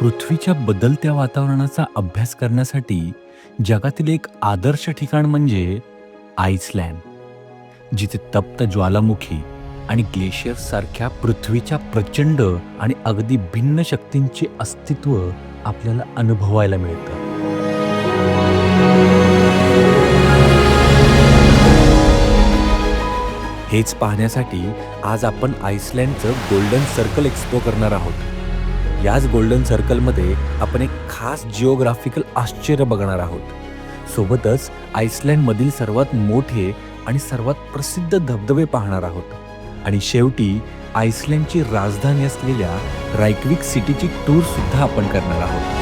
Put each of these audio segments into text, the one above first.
पृथ्वीच्या बदलत्या वातावरणाचा अभ्यास करण्यासाठी जगातील एक आदर्श ठिकाण म्हणजे आइसलँड, जिथे तप्त ज्वालामुखी आणि ग्लेशियर्स सारख्या पृथ्वीच्या प्रचंड आणि अगदी भिन्न शक्तींचे अस्तित्व आपल्याला अनुभवायला मिळतं. हेच पाहण्यासाठी आज आपण आइसलँडचं गोल्डन सर्कल एक्सप्लोर करणार आहोत. याच गोल्डन सर्कलमध्ये आपण एक खास जिओग्राफिकल आश्चर्य बघणार आहोत. सोबतच आइसलँडमधील सर्वात मोठे आणि सर्वात प्रसिद्ध धबधबे पाहणार आहोत. आणि शेवटी आइसलँडची राजधानी असलेल्या रायक्विक सिटीची टूर सुद्धा आपण करणार आहोत.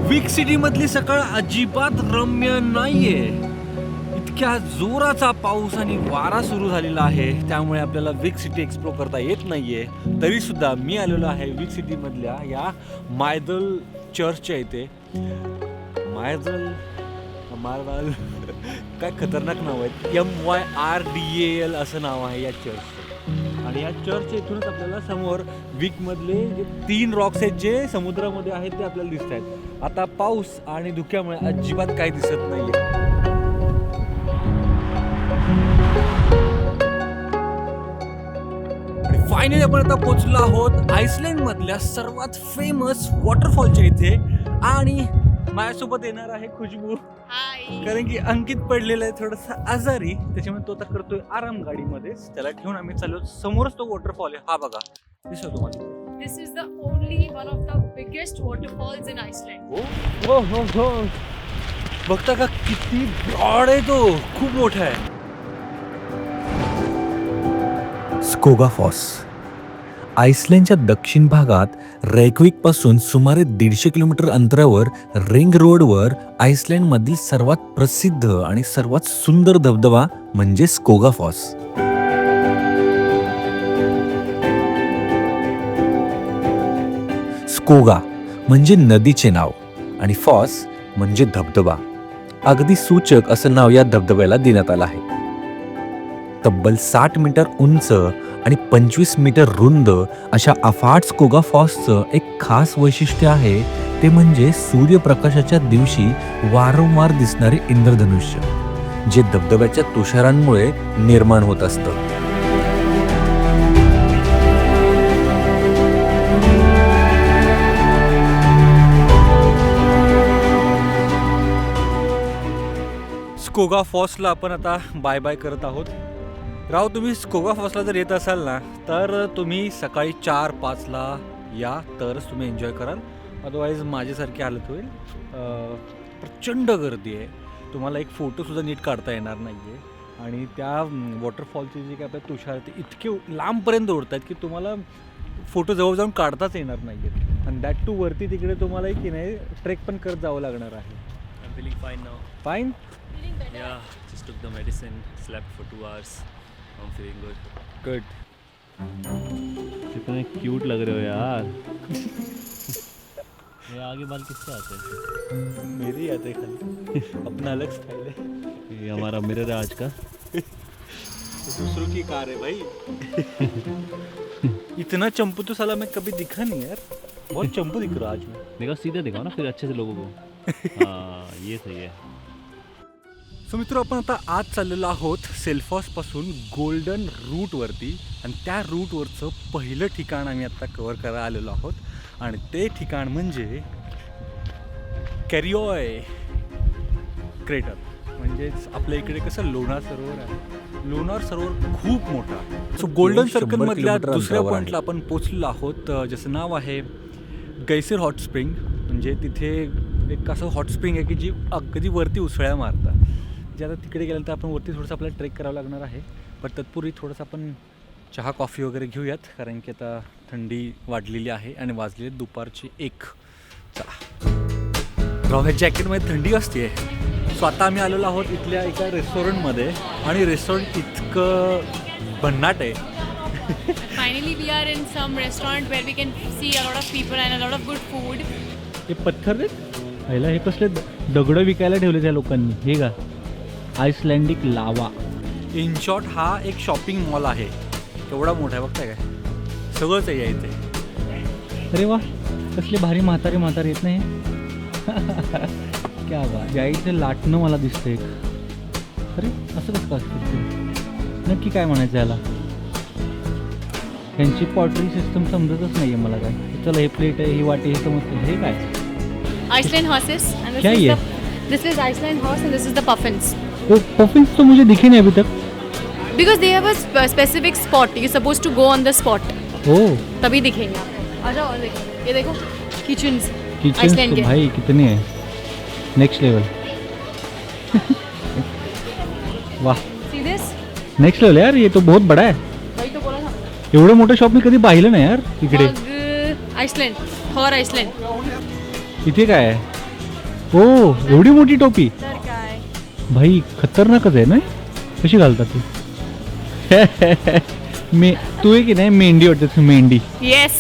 विक सिटी मधली सकाळ अजिबात रम्य नाहीये. इतक्या जोराचा पाऊस आणि वारा सुरू झालेला आहे, त्यामुळे आपल्याला विक सिटी एक्सप्लोर करता येत नाहीये. तरी सुद्धा मी आलेलो आहे विक सिटी मधल्या या मायदल चर्चच्या इथे. मायदल काय खतरनाक नाव आहे. MYRDAL असं नाव आहे या चर्चचं. आणि या चर्चच्या इथूनच आपल्याला समोर विकमधले जे 3 रॉक्स आहेत जे समुद्रामध्ये आहेत ते आपल्याला दिसत आहेत. आता पाऊस आणि धुक्यामुळे अजिबात काही दिसत नाहीये. आणि फायनली आपण आता पोहोचलो आहोत आइसलँड मधल्या सर्वात फेमस वॉटरफॉलच्या इथे. आणि माझ्यासोबत येणार आहे खुशबू, कारण की अंकित पडलेला आहे थोडासा आजारी, त्याच्यामुळे तो आता करतोय आराम गाडीमध्येच. त्याला घेऊन आम्ही चाललो. समोरच तो वॉटरफॉल आहे, हा बघा दिसतो तुम्हाला. This is the only one of the biggest waterfalls in Iceland. हो बघता का किती ब्रॉड आहे तो, खूप मोठा आहे. स्कोगा फॉस आइसलँडच्या दक्षिण भागात रेकविक पासून सुमारे 150 किलोमीटर अंतरावर रिंग रोडवर आइसलँडमधील सर्वात प्रसिद्ध आणि सर्वात सुंदर धबधबा म्हणजे स्कोगा फॉस. स्कोगा म्हणजे नदीचे नाव आणि फॉस म्हणजे धबधबा. अगदी सूचक असं नाव या धबधब्याला देण्यात आलं आहे. तब्बल 60 मीटर उंच आणि 25 मीटर रुंद अशा अफाट स्कोगा फॉसचं एक खास वैशिष्ट्य आहे, ते म्हणजे सूर्यप्रकाशाच्या दिवशी वारंवार दिसणारे इंद्रधनुष्य, जे धबधब्याच्या तुषारांमुळे निर्माण होत असतं. स्कोगा फॉल्सला आपण आता बाय बाय करत आहोत. राव, तुम्ही स्कोगा फॉल्सला जर येत असाल ना, तर तुम्ही सकाळी 4-5ला या, तरच तुम्ही एन्जॉय कराल. अदरवाईज माझ्यासारखी हालत होईल. प्रचंड गर्दी आहे, तुम्हाला एक फोटोसुद्धा नीट काढता येणार नाही आहे. आणि त्या वॉटरफॉलचे जे काय आपल्या तुषार ते इतके लांबपर्यंत उडत आहेत की तुम्हाला फोटो जवळ जाऊन काढताच येणार नाही आहेत. आणि दॅट टू वरती तिकडे तुम्हाला की नाही ट्रेक पण करत जावं लागणार आहे. I'm feeling fine now. Fine. Feeling better? Yeah, just took the medicine, slept for 2 hours. I'm feeling good. Good. कितने क्यूट लग रहे हो यार. ये आगे बाल किससे आते हैं? मेरी याद है खाली. अपना अलग स्टाइल है. ये हमारा मिरर है आज का. दूसरों की कार है भाई. इतना चंपू तो साला मैं कभी दिखा नहीं यार. बहुत चंपू दिख रहा आज मैं. देखो सीधे दिखाओ ना फिर अच्छे से लोगों को. हाँ ये सही है. सो मित्र, आपण आता आज चाललेलो आहोत सेल्फॉसपासून गोल्डन रूटवरती. आणि त्या रूटवरचं पहिलं ठिकाण आम्ही आत्ता कव्हर करायला आलेलो आहोत. आणि ते ठिकाण म्हणजे कॅरिओय क्रेटर. म्हणजेच आपल्या इकडे कसं लोणार सरोवर आहे. लोणार सरोवर खूप मोठा आहे. सो गोल्डन सर्कलमधल्या दुसऱ्या पॉईंटला आपण पोचलेलो आहोत, ज्याचं नाव आहे गैसिर हॉट स्प्रिंग. म्हणजे तिथे एक असं हॉट स्प्रिंग आहे की जी अगदी वरती उसळ्या मारतात. जे आता तिकडे गेल्यानंतर आपण वरती थोडंसं आपल्याला ट्रेक करावं लागणार आहे. पण तत्पूर्वी थोडंसं आपण चहा कॉफी वगैरे घेऊयात, कारण की आता थंडी वाढलेली आहे आणि वाजलेले दुपारचे 1. चला राव, ह्या जॅकेटमध्ये थंडी असते. सो आता आम्ही आलेलो आहोत इथल्या एका रेस्टॉरंटमध्ये आणि रेस्टॉरंट इतकं भन्नाट आहे. Finally, we are in some restaurant where we can see a lot of people and a lot of good food. हे पत्थर रे पहिला हे कसले दगडं विकायला ठेवले त्या लोकांनी. हे का आइसलँडिक लावा. इन शॉर्ट हा एक शॉपिंग मॉल आहे. केवढा मोठा आहे बघताय काय, सगळंच आहे या इथे. अरे वा, कसले भारी म्हातारे म्हातारे येत नाही. क्या बा, या इथे लाटणं मला दिसतंय. अरे असं कसं काय असतं ते? नक्की काय म्हणायचं याला? ह्यांची पॉटरी सिस्टम समजतच नाही आहे मला काय. चला हे प्लेट आहे, ही वाटी, हे समजतं. हे काय Iceland horses. And क्या ये? this is Iceland horse and this is the puffins. वो पफिन्स तो मुझे दिखे नहीं अभी तक. Because they have a specific spot. You're supposed to go on the spot. ओह तभी दिखेंगे आपको. आ जाओ और देखो. ये देखो kitchens. किचन Iceland तो के. भाई कितने हैं. Next level. वाह, See this? नेक्स्ट लेवल यार. ये तो बहुत बड़ा है. वही तो बोला था. एवढं मोठं शॉप मी कधी पाहिलं नाही यार इकडे. मग Iceland. Thor Iceland. इथे काय आहे? ओ एवढी मोठी टोपी. तर काय? भाई खतरनाकच आहे ना. कशी घालतात ती? तू आहे की नाही मेंढी वाटते. मेंढी. Yes.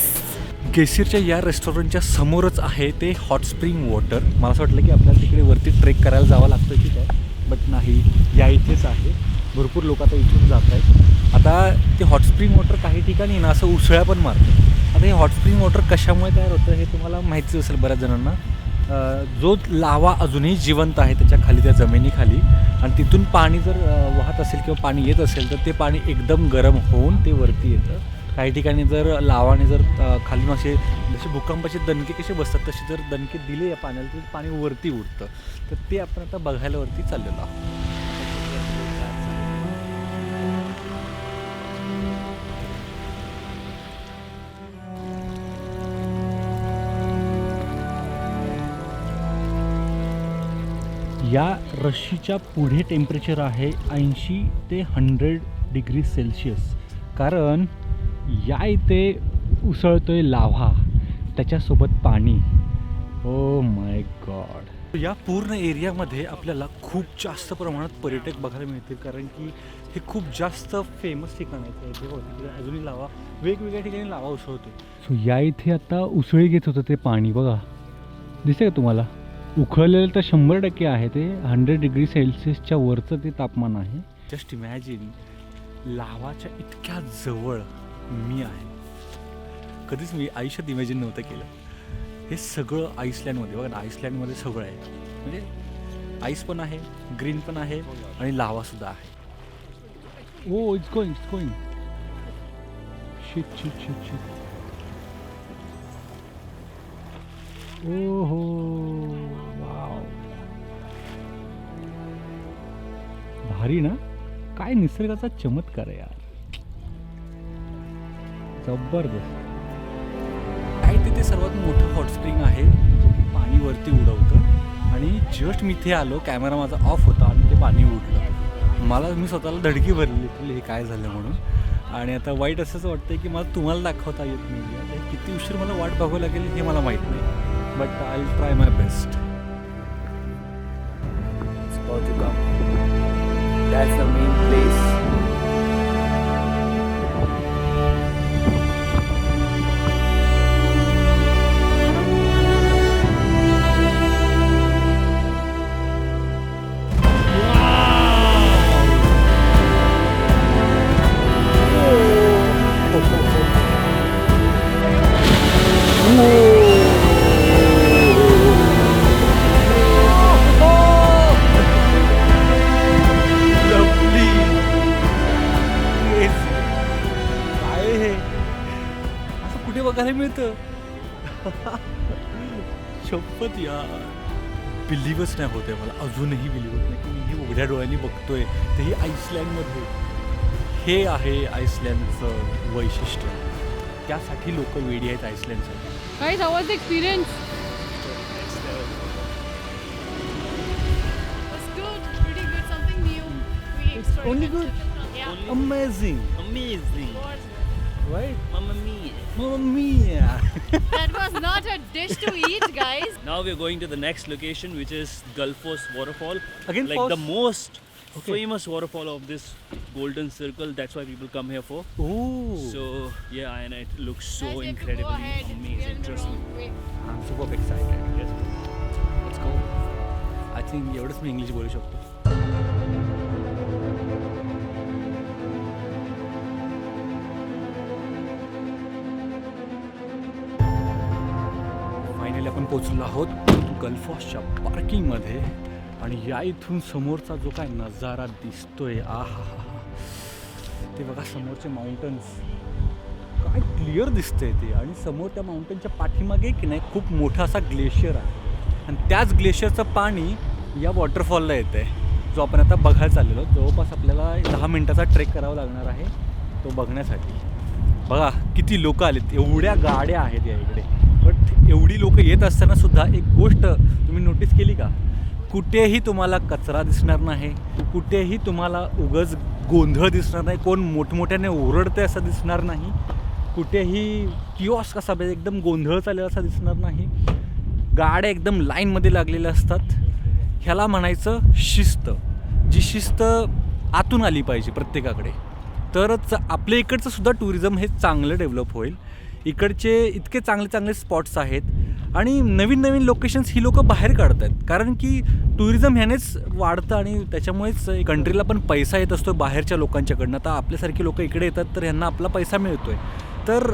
गेसीरच्या या रेस्टॉरंटच्या समोरच आहे ते हॉट स्प्रिंग वॉटर. मला असं वाटलं की आपल्याला तिकडे वरती ट्रेक करायला जावं लागतं की काय, बट नाही, या इथेच आहे. भरपूर लोक आता इथून जात आहेत. आता ते हॉट स्प्रिंग वॉटर काही ठिकाणी ना असं उसळ्या पण मारतं. आता हे हॉट स्प्रिंग वॉटर कशामुळे तयार होतं हे तुम्हाला माहितीच असेल बऱ्याच जणांना. जो लावा अजूनही जिवंत आहे त्याच्या खाली, त्या जमिनीखाली, आणि तिथून पाणी जर वाहत असेल किंवा पाणी येत असेल तर ते पाणी एकदम गरम होऊन ते वरती येतं. काही ठिकाणी जर लावाने जर खालून असे जसे भूकंपाचे दणके कसे बसतात तसे जर दणके दिले या पाण्याला तर पाणी वरती उडतं. तर ते आपण आता बघायला वरती चाललेलो आहोत. या रशीच्या पुढे टेम्परेचर आहे 80 ते 100 डिग्री सेल्सिअस. कारण या इथे उसळतोय लाव्हा, त्याच्यासोबत पाणी. Oh my God. या पूर्ण एरियामध्ये आपल्याला खूप जास्त प्रमाणात पर्यटक बघायला मिळतील, कारण की हे खूप जास्त फेमस ठिकाण आहे. तिकडे अजूनही लावा, वेगवेगळ्या ठिकाणी लावा उसळतो. सो या इथे आता उसळी घेत होतं ते पाणी. बघा दिसतंय का तुम्हाला? उखळलेलं तर 100% आहे. ते 100 डिग्री सेल्सिअसच्या वरचं ते तापमान आहे. जस्ट इमॅजिन, लावाच्या इतक्या जवळ मी आहे. कधीच मी आयुष्यात इमॅजिन नव्हतं केलं. हे सगळं आईसलँडमध्ये. बघा ना, आईसलँडमध्ये सगळं आहे. म्हणजे आईस पण आहे, ग्रीन पण आहे आणि लावासुद्धा आहे. Oh it's going, it's going. Shit shit shit shit. ओहो वाव, भारी ना. काय निसर्गाचा चमत्कार आहे यार. जबरदस्त. काय ते सर्वात मोठं हॉट स्प्रिंग आहे जे की पाणी वरती उडवतं. आणि जस्ट मी इथे आलो, कॅमेरा माझा ऑफ होता आणि ते पाणी उडलं. मी स्वतःला धडकी भरली की हे काय झालं म्हणून. आणि आता वाईट असंच वाटतंय की मला तुम्हाला दाखवता येत नाही आहे. किती उशीर मला वाट बघावं लागेल हे मला माहीत नाही, but I will try my best. It's about to come. That's the main place. बघायला मिळतं. शपथ यार, बिलीव्हच नाही होते मला. अजूनही बिलीव्ह होत नाही की मी हे उघड्या डोळ्यांनी बघतोय, तेही आईसलँडमध्ये. हे आहे आईसलँडचं वैशिष्ट्य. त्यासाठी लोक वेडी आहेत आईसलँडसाठी. Guys, how was the experience? Was good, pretty good, something new. We explored. only good? Yeah. Amazing. Amazing. Right? Mamma mia. Mummy That was not a dish to eat, guys. Now we're going to the next location, which is Gulfos Waterfall. Again, like the falls? most Okay. famous waterfall of this golden circle. That's why people come here for. Oh. So yeah, and it looks so Guys, we have to go incredibly ahead. We are amazing. in the Trust me. wrong way. I'm super excited. Yes. Let's go. I think एवढंच मी English बोलू शकतो. Finally आपण पोचलो आहोत गल्फॉसच्या पार्किंगमध्ये आणि या इथून समोरचा जो काय नजारा दिसतोय आहा ते बघा समोरचे माउंटन्स काय क्लिअर दिसतंय ते आणि समोर त्या माउंटनच्या पाठीमागे की नाही खूप मोठा असा ग्लेशियर आहे आणि त्याच ग्लेशियरचं पाणी या वॉटरफॉलला येतं आहे जो आपण आता बघायला चाललेलो जवळपास आपल्याला 10 मिनटाचा ट्रेक करावा लागणार आहे तो बघण्यासाठी. बघा किती लोक आलेत एवढ्या गाड्या आहेत या इकडे बट एवढी लोक येत असताना सुद्धा एक गोष्ट तुम्ही नोटीस केली का कुठेही तुम्हाला कचरा दिसणार नाही कुठेही तुम्हाला उगच गोंधळ दिसणार नाही कोण मोठमोठ्याने ओरडते असं दिसणार नाही कुठेही किऑस्क असा एकदम गोंधळ चाललेला असा दिसणार नाही गाड्या एकदम लाईनमध्ये लागलेल्या असतात. ह्याला म्हणायचं शिस्त जी शिस्त आतून आली पाहिजे प्रत्येकाकडे तरच आपल्या इकडचं सुद्धा टुरिझम हे चांगलं डेव्हलप होईल. इकडचे इतके चांगले चांगले स्पॉट्स आहेत आणि नवीन नवीन लोकेशन्स ही लोकं बाहेर काढत आहेत कारण की टुरिझम ह्यानेच वाढतं आणि त्याच्यामुळेच कंट्रीला पण पैसा येत असतो बाहेरच्या लोकांच्याकडनं. आता आपल्यासारखे लोक इकडे येतात तर ह्यांना आपला पैसा मिळतो आहे तर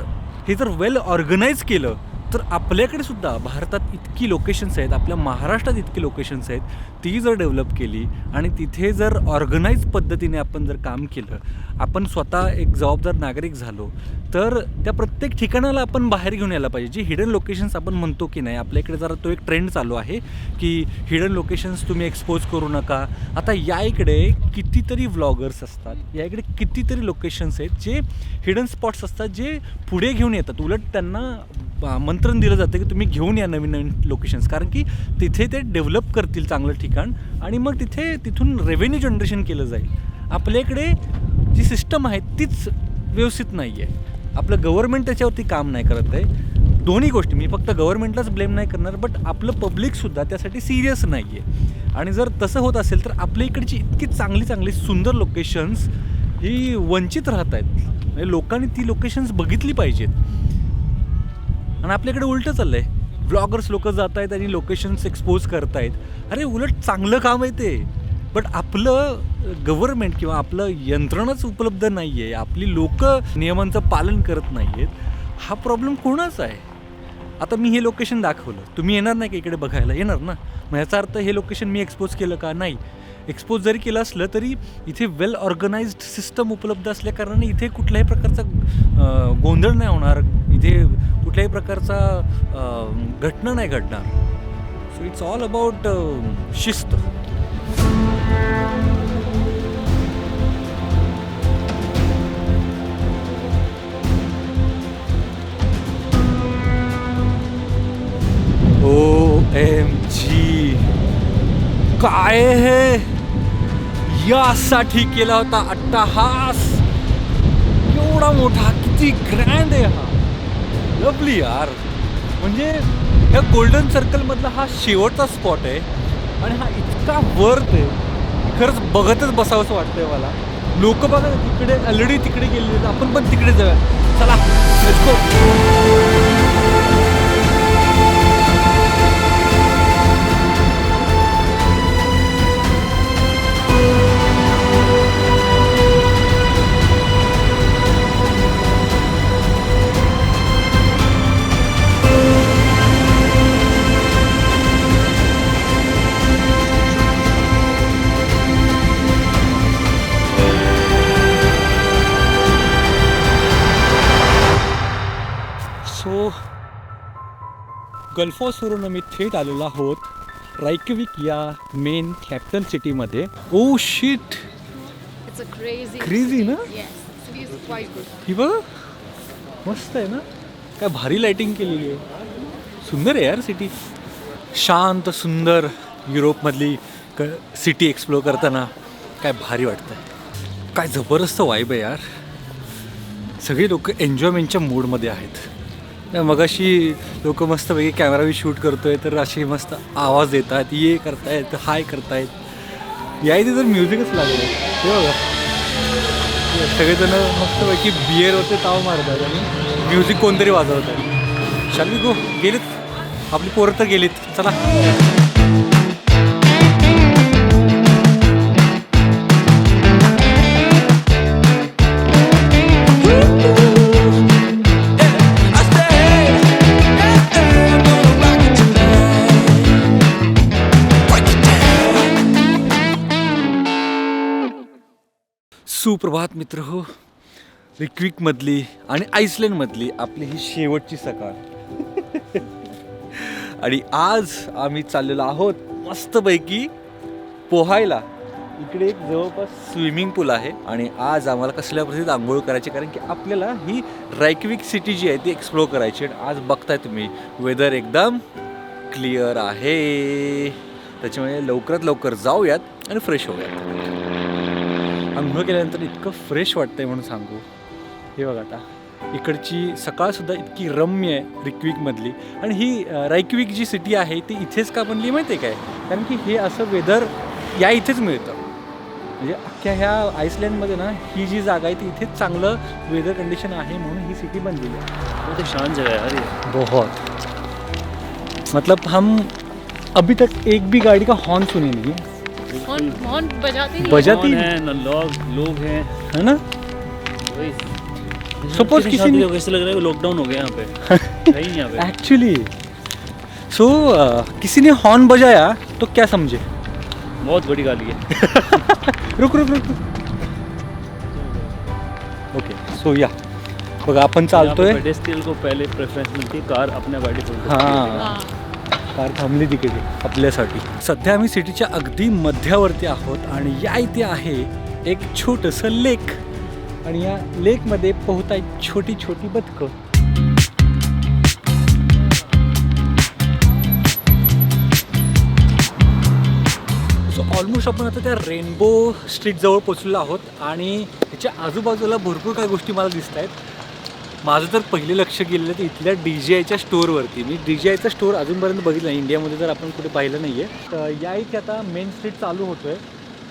हे जर वेल ऑर्गनाईज केलं तर आपल्याकडे सुद्धा भारतात इतकी लोकेशन्स आहेत आपल्या महाराष्ट्रात इतकी लोकेशन्स आहेत ती जर डेव्हलप केली आणि तिथे जर ऑर्गनाईज पद्धतीने आपण जर काम केलं आपण स्वतः एक जबाबदार नागरिक झालो तर त्या प्रत्येक ठिकाणाला आपण बाहेर घेऊन यायला पाहिजे. जी हिडन लोकेशन्स आपण म्हणतो की नाही आपल्या इकडे जरा तो एक ट्रेंड चालू आहे की हिडन लोकेशन्स तुम्ही एक्सपोज करू नका. आता या इकडे कितीतरी व्लॉगर्स असतात या इकडे कितीतरी लोकेशन्स आहेत जे हिडन स्पॉट्स असतात जे पुढे घेऊन येतात उलट त्यांना मंत्रण दिलं जातं की तुम्ही घेऊन या नवीन नवीन लोकेशन्स कारण की तिथे ते डेव्हलप करतील चांगलं ठिकाण आणि मग तिथून रेव्हेन्यू जनरेशन केलं जाईल. आपल्याकडे जी सिस्टम आहे तीच व्यवस्थित नाही आहे आपलं गव्हर्नमेंट त्याच्यावरती काम नाही करत आहे. दोन्ही गोष्टी मी फक्त गव्हर्नमेंटलाच ब्लेम नाही करणार बट आपलं पब्लिकसुद्धा त्यासाठी सिरियस नाही आहे आणि जर तसं होत असेल तर आपल्या इकडची इतकी चांगली चांगली सुंदर लोकेशन्स ही वंचित राहत आहेत म्हणजे लोकांनी ती लोकेशन्स बघितली पाहिजेत आणि आपल्याकडे उलटं चाललं आहे ब्लॉगर्स लोक जात आहेत आणि लोकेशन्स एक्सपोज करत आहेत. अरे उलट चांगलं काम आहे ते बट आपलं गव्हर्नमेंट किंवा आपलं यंत्रणाच उपलब्ध नाही आहे आपली लोक नियमांचं पालन करत नाही आहेत. हा प्रॉब्लेम कोणाचा आहे. आता मी हे लोकेशन दाखवलं तुम्ही येणार नाही का इकडे बघायला येणार ना मग याचा अर्थ हे लोकेशन मी एक्सपोज केलं का नाही. एक्सपोज जरी केलं असलं तरी इथे वेल ऑर्गनाइज्ड सिस्टम उपलब्ध असल्या कारणाने इथे कुठल्याही प्रकारचा गोंधळ नाही होणार इथे कुठल्याही प्रकारचा घटना नाही घडणार. सो इट्स ऑल अबाउट शिस्त. OMG काय हे यासाठी केला होता अट्टाहास एवढा मोठा किती ग्रँड आहे हा लवली यार म्हणजे या गोल्डन सर्कलमधला हा शेवटचा स्पॉट आहे आणि हा इतका वर्थ आहे खरंच बघतच बसावंसं वाटतंय मला. लोक बघा तिकडे ऑलरेडी तिकडे गेलेले आपण पण तिकडे जाऊया चला लेट्स गो. सो गल्फॉसवरून आम्ही थेट आलेलो आहोत रायकविक या मेन कॅपिटल सिटीमध्ये. Oh shit It's a crazy. Crazy ना Yes, city is quite good. ही बघ मस्त आहे ना काय भारी लाइटिंग केलेली आहे सुंदर आहे यार सिटी. शांत सुंदर युरोपमधली सिटी एक्सप्लोर करताना काय भारी वाटतं काय जबरदस्त वाईब आहे यार. सगळी लोक एन्जॉयमेंटच्या मूडमध्ये आहेत. मगाशी लोक मस्तपैकी कॅमेरावी शूट करतोय तर असे मस्त आवाज देतात, ये करतायत, हाय करतायत. या इथे तर म्युझिकच लागलं आहे. हे बघा सगळेजण मस्तपैकी बिअरवरती ताव मारतात आणि म्युझिक कोणतरी वाजवत आहे. शाली गो गेलीत आपली पोरं तर गेलीत. चला सुप्रभात मित्र हो. रिक्विकमधली आणि आईसलँडमधली आपली ही शेवटची सकाळ आणि आज आम्ही चाललेलो आहोत मस्तपैकी पोहायला. इकडे एक जवळपास स्विमिंग पूल आहे आणि आज आम्हाला कसल्या परिस्थितीत आंघोळ करायची, कारण की आपल्याला ही रायकविक सिटी जी आहे ती एक्सप्लोअर करायची. आणि आज बघताय तुम्ही वेदर एकदम क्लिअर आहे, त्याच्यामुळे लवकरात लवकर जाऊयात आणि फ्रेश होऊयात. आंघोळ केल्यानंतर इतकं फ्रेश वाटतंय म्हणून सांगू. हे बघा आता इकडची सकाळसुद्धा इतकी रम्य आहे रिक्विकमधली. आणि ही रायकविक जी सिटी आहे ती इथेच का बनली माहिती आहे काय? कारण की हे असं वेदर या इथेच मिळतं. म्हणजे अख्ख्या ह्या आईसलँडमध्ये ना ही जी जागा आहे ती इथेच चांगलं वेदर कंडिशन आहे म्हणून ही सिटी बनलेली आहे. बहुत ही शांत जगह है यार ये. बहुत मतलब हम अभी तक एक भी गाड़ी का हॉर्न सुने नहीं है. हॉर्न बजाते नहीं. बजाती कौन है न लोग हैं. है ना. वही Suppose कितनी किसी शांति ने- हो गई, ऐसा लग रहा है लॉकडाउन हो गया यहाँ पे. है ही यहाँ पे. एक्चुअली सो किसी ने हॉर्न बजाया तो क्या समझे. बहुत बड़ी गाली है. रुक रुक रुक ओके. सो या बघा आपण चालतोय. पेडेस्ट्रियल को पहले प्रेफरेंस मिलती है, कार अपने गाड़ी को. हां कार थांबली तिकडे आपल्यासाठी. सध्या आम्ही सिटीच्या अगदी मध्यावरती आहोत आणि या इथे आहे एक छोटंसं लेक आणि या लेकमध्ये पोहतायत छोटी छोटी बदकं. सो ऑलमोस्ट आपण आता त्या रेनबो स्ट्रीटजवळ पोचलेलो आहोत आणि त्याच्या आजूबाजूला भरपूर काही गोष्टी मला दिसत आहेत. माझं तर पहिले लक्ष गेलेलं तर इथल्या DJIच्या स्टोअरवरती. मी DJIचा स्टोअर अजूनपर्यंत बघितलं नाही इंडियामध्ये, तर आपण कुठे पाहिलं नाही आहे. तर या इथे आता मेन स्ट्रीट चालू होतो आहे.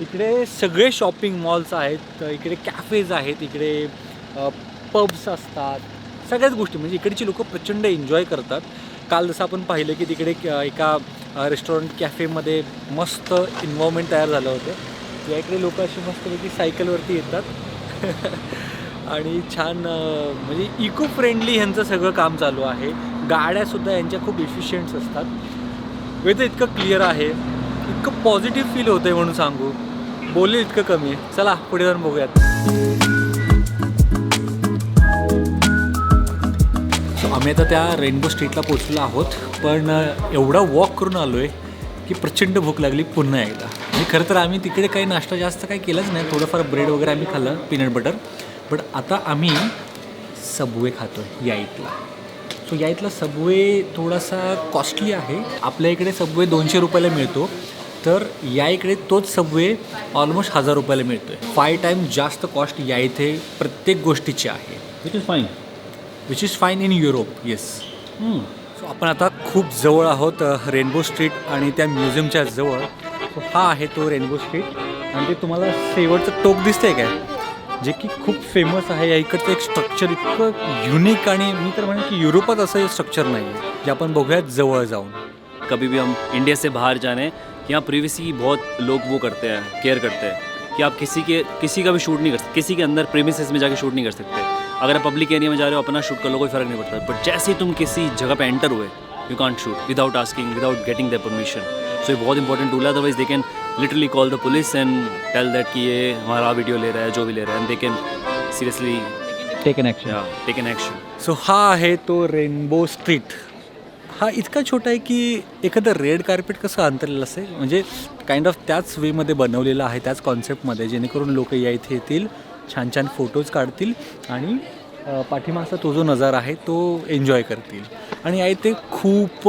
इकडे सगळे शॉपिंग मॉल्स आहेत, इकडे कॅफेज आहेत, इकडे पब्स असतात, सगळ्याच गोष्टी. म्हणजे इकडची लोकं प्रचंड एन्जॉय करतात. काल जसं आपण पाहिलं की तिकडे एका रेस्टॉरंट कॅफेमध्ये मस्त इन्व्हायरमेंट तयार झालं होतं. या इकडे लोक अशी मस्तपैकी सायकलवरती येतात आणि छान म्हणजे इको फ्रेंडली ह्यांचं सगळं काम चालू आहे. गाड्यासुद्धा यांच्या खूप इफिशियंट्स असतात. वेदर इतकं क्लिअर आहे, इतकं पॉझिटिव्ह फील होतं आहे म्हणून सांगू. बोलले इतकं कमी आहे. चला पुढे जाऊन बघूयात. सो आम्ही आता त्या रेनबो स्ट्रीटला पोचलो आहोत, पण एवढा वॉक करून आलो आहे की प्रचंड भूक लागली पुन्हा एकदा. आणि खरं तर आम्ही तिकडे काही नाश्ता जास्त काही केलाच नाही, थोडंफार ब्रेड वगैरे आम्ही खाल्लं, पीनट बटर. बट आता आम्ही सबवे खातो आहे या इथला. सो या इथला सबवे थोडासा कॉस्टली आहे. आपल्या इकडे सबवे 200 रुपयाला मिळतो, तर या इकडे तोच सबवे ऑलमोस्ट 1000 रुपयाला मिळतो आहे. 5 टाइम्स जास्त कॉस्ट या इथे प्रत्येक गोष्टीची आहे. Which is fine in Europe. Yes. So आपण आता खूप जवळ आहोत रेनबो स्ट्रीट आणि त्या म्युझियमच्या जवळ. सो हा आहे तो रेनबो स्ट्रीट आणि ते तुम्हाला शेवटचं टोक दिसतंय काय, जे की खूप फेमस आहे. या इकडचं एक स्ट्रक्चर इतकं युनिक आणि मी तर म्हणेन की युरोपात असं स्ट्रक्चर नाही आहे, जे आपण बघूयात जवळ जाऊन. कभी भी हम इंडिया से बाहर जाने, यहाँ प्रिवेसी बहुत लोग वो करते हैं, केयर करते हैं कि आप किसी का भी शूट नहीं कर सकते, किसी के अंदर प्रेमिसेस में जाके शूट नहीं कर सकते. अगर आप पब्लिक एरिया में जा रहे हो अपना शूट कर लो, कोई फ़र्क नहीं पड़ता. बट जैसे ही तुम किसी जगह पे एंटर हुए, you can't shoot without asking, without getting their permission. So ये बहुत इंपॉर्टेंट रूल है, otherwise they can literally call the police and tell that कि ये हमारा वीडियो ले रहा है, जो भी ले रहा है, and they can seriously take an action. So हा आहे तो रेनबो स्ट्रीट. हा इतका छोटा आहे की एखादं रेड कार्पेट कसं अंतरलेलं असेल, म्हणजे काइंड ऑफ त्याच वेमध्ये बनवलेलं आहे, त्याच कॉन्सेप्टमध्ये, जेणेकरून लोक या इथे येतील, छान छान फोटोज काढतील आणि पाठीमागचा तो जो नजारा आहे तो एन्जॉय करतील. आणि या इथे खूप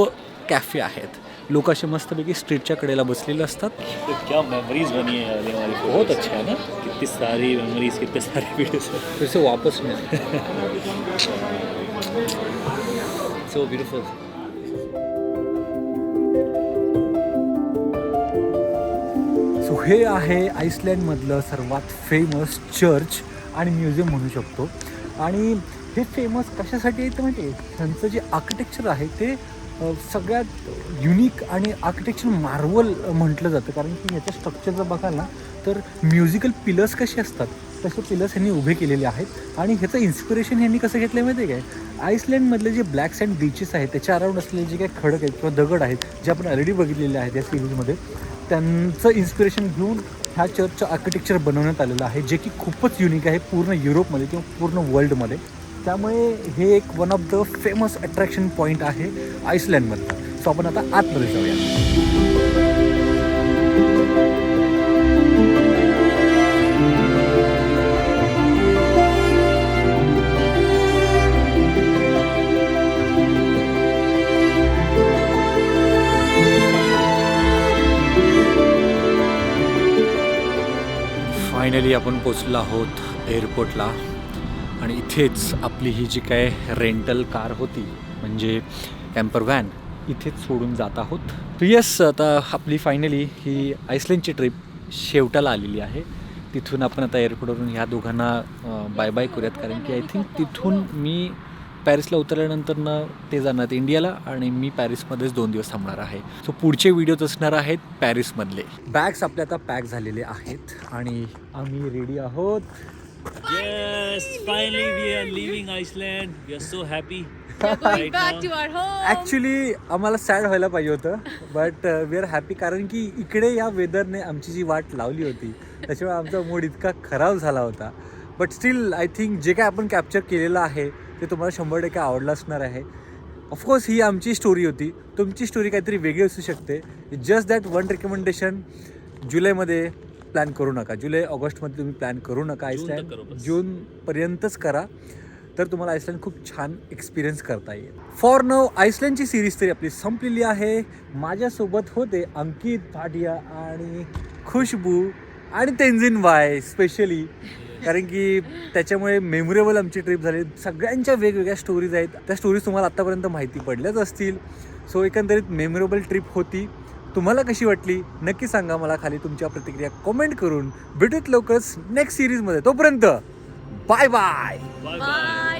कॅफे आहेत. लोक असे मस्तपैकी स्ट्रीटच्या कडेला बसलेले असतात. तो क्या मेमोरीज बनी है यार ये हमारी बहुत अच्छा है ना. कितनी सारी मेमोरीज कितने सारे वीडियोस फिर से वापस में सो ब्यूटीफुल. सो हे आहे आईसलँडमधलं सर्वात फेमस चर्च आणि म्युझियम म्हणू शकतो. आणि हे फेमस कशासाठी आहे तर माहिती आहे, त्यांचं जे आर्किटेक्चर आहे ते सगळ्यात युनिक आणि आर्किटेक्चर मार्वल म्हटलं जातं. कारण की याचं स्ट्रक्चर जर बघाल ना तर म्युझिकल पिलर्स कसे असतात तसे पिलर्स यांनी उभे केलेले आहेत. आणि ह्याचं इन्स्पिरेशन यांनी कसं घेतलं माहिती आहे काय, आईसलँडमधले जे ब्लॅक सँड बीचेस आहेत त्याच्या अराउंड असलेले जे काही खडक आहेत किंवा दगड आहेत जे आपण ऑलरेडी बघितलेले आहेत या सिरीजमध्ये, त्यांचं इन्स्पिरेशन घेऊन ह्या चर्चचं आर्किटेक्चर बनवण्यात आलेलं आहे, जे की खूपच युनिक आहे पूर्ण युरोपमध्ये किंवा पूर्ण वर्ल्डमध्ये. त्यामुळे हे एक one of the famous attraction point आहे आईसलँडमधला. सो आपण आता आतमध्ये जाऊया. फायनली आपण पोचलो आहोत एअरपोर्टला. आणि इथेच आपली ही जी काय रेंटल कार होती म्हणजे कॅम्पर व्हॅन इथेच सोडून जात आहोत. तर येस, आता आपली फायनली ही आईसलँडची ट्रिप शेवटाला आलेली आहे. तिथून आपण आता एअरपोर्टवरून ह्या दोघांना बाय बाय करूयात. कारण की आय थिंक तिथून मी पॅरिसला उतरल्यानंतर ना ते जाणार आहेत इंडियाला आणि मी पॅरिसमध्येच 2 दिवस थांबणार आहे. सो पुढचे व्हिडिओज असणार आहेत पॅरिसमधले. बॅग्स आपल्या आता पॅक झालेले आहेत आणि आम्ही रेडी आहोत. Yes, finally we are leaving Iceland. We are so happy. We're going Right back now. to our home. Actually आम्हाला सॅड व्हायला पाहिजे होतं, बट वी आर हॅपी. कारण की इकडे या वेदरने आमची जी वाट लावली होती त्याच्यामुळे आमचा मूड इतका खराब झाला होता. बट स्टील आय थिंक जे काय आपण कॅप्चर केलेलं आहे ते तुम्हाला 100% आवडलं असणार आहे. ऑफकोर्स ही आमची स्टोरी होती, तुमची स्टोरी काहीतरी वेगळी असू शकते. जस्ट दॅट वन रिकमेंडेशन, जुलैमध्ये प्लॅन करू नका. जुलै ऑगस्टमध्ये तुम्ही प्लॅन करू नका. आईसलँड करो बस. जूनपर्यंतच करा, तर तुम्हाला आईसलँड खूप छान एक्सपिरियन्स करता येईल. फॉर नाव आईसलँडची सिरीज तरी आपली संपलेली आहे. माझ्यासोबत होते अंकित भाटिया आणि खुशबू आणि तेंजिन बाय स्पेशली, कारण की त्याच्यामुळे मेमोरेबल आमची ट्रिप झाली. सगळ्यांच्या वेगवेगळ्या स्टोरीज आहेत, त्या स्टोरीज तुम्हाला आत्तापर्यंत माहिती पडल्याच असतील. सो एकंदरीत मेमोरेबल ट्रिप होती. तुम्हाला कशी वाटली नक्की सांगा मला खाली तुमच्या प्रतिक्रिया कमेंट करून. भेटूत लवकरच नेक्स्ट सिरीजमध्ये. तोपर्यंत bye bye. Bye bye. Bye.